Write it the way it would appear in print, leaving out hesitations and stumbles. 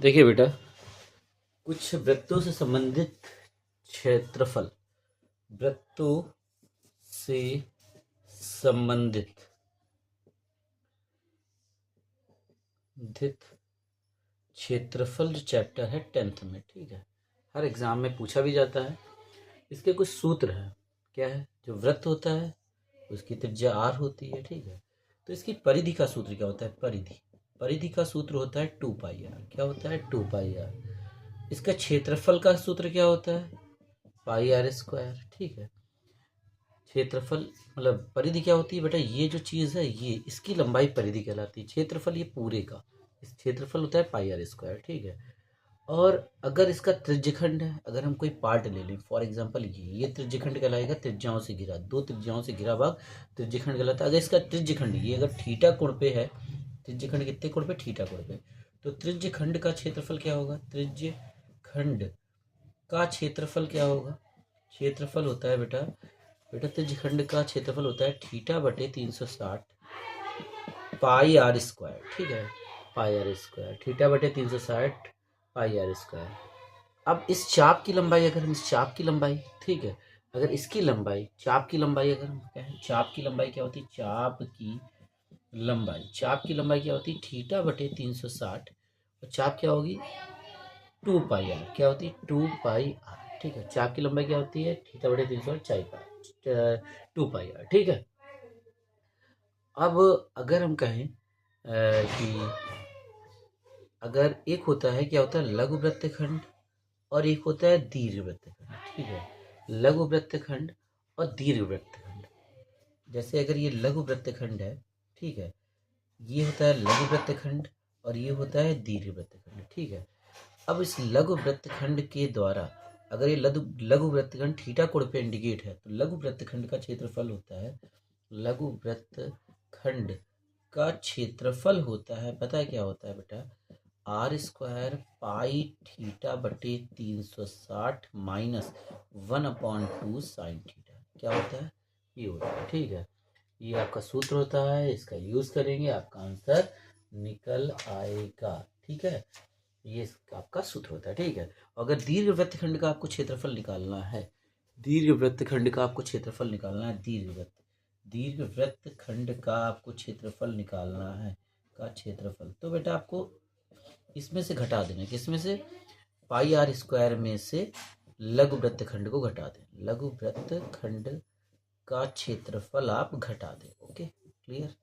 देखिए बेटा, कुछ वृत्तों से संबंधित क्षेत्रफल, वृत्तों से संबंधित क्षेत्रफल जो चैप्टर है 10th में, ठीक है, हर एग्जाम में पूछा भी जाता है। इसके कुछ सूत्र हैं। क्या है? जो वृत्त होता है उसकी त्रिज्या r होती है, ठीक है। तो इसकी परिधि का सूत्र क्या होता है? परिधि का सूत्र होता है 2πr। क्या होता है? 2πr। इसका क्षेत्रफल का सूत्र क्या होता है? πr², ठीक है। क्षेत्रफल मतलब परिधि क्या होती है बेटा? ये जो चीज है, ये इसकी लंबाई परिधि कहलाती है। क्षेत्रफल ये पूरे का, इस क्षेत्रफल होता है πr², ठीक है। और अगर इसका त्रिज्यखंड है, अगर हम कोई पार्ट ले लें, फॉर एग्जांपल ये त्रिज्यखंड कहलाएगा, त्रिज्याओं से घिरा, दो त्रिज्याओं से घिरा भाग त्रिज्यखंड कहलाता है। अगर इसका त्रिज्यखंड ये अगर थीटा कोण पे है, त्रिज्यखंड कितने कोण पे? थीटा कोण पे। तो त्रिज्यखंड का क्षेत्रफल क्या होगा? त्रिज्यखंड का क्षेत्रफल क्या होगा? क्षेत्रफल होता है बेटा त्रिज्यखंड का क्षेत्रफल होता है θ/360 πr², ठीक है। πr², θ/360 πr²। अब इस चाप की लंबाई, अगर हम इस चाप की लंबाई, ठीक है, अगर इसकी लंबाई, चाप की लंबाई अगर हम कहें, चाप की लंबाई क्या होती है? चाप की लंबाई क्या होती है? θ/360। और चाप क्या होगी? 2πr। क्या होती है? 2πr, ठीक है। चाप की लंबाई क्या होती है? θ/360 2πr, ठीक है। अब अगर हम कहें कि अगर एक होता है, क्या होता है? लघु वृत्तखंड, और एक होता है दीर्घ वृत्तखंड, ठीक है। लघु वृत्तखंड और दीर्घ वृत्तखंड। जैसे अगर ये लघु वृत्तखंड है, ठीक है, ये होता है लघु वृत्तखंड और ये होता है दीर्घ वृत्तखंड, ठीक है। अब इस लघु वृत्तखंड के द्वारा, अगर ये लघु वृत्तखंड थीटा कोण पे इंडिकेट है, तो लघु वृत्तखंड का क्षेत्रफल होता है, लघु वृत्तखंड का क्षेत्रफल होता है, पता है क्या होता है बेटा? r² πθ/360 -1/2 sin theta. क्या होता है? ये होता है, ठीक है। ये आपका सूत्र होता है, इसका यूज करेंगे, आपका आंसर निकल आएगा, ठीक है। ये आपका सूत्र होता है, ठीक है। अगर दीर्घ वृत्तखंड का आपको क्षेत्रफल निकालना है, दीर्घ वृत्तखंड का आपको क्षेत्रफल निकालना है, दीर्घ वृत्तखंड का आपको क्षेत्रफल निकालना है, का क्षेत्रफल, तो बेटा आपको इसमें से घटा देना। किसमें से? πr² में से लघु वृत्तखंड को घटा दें। लघु वृत्तखंड का क्षेत्रफल आप घटा दें। Okay, clear.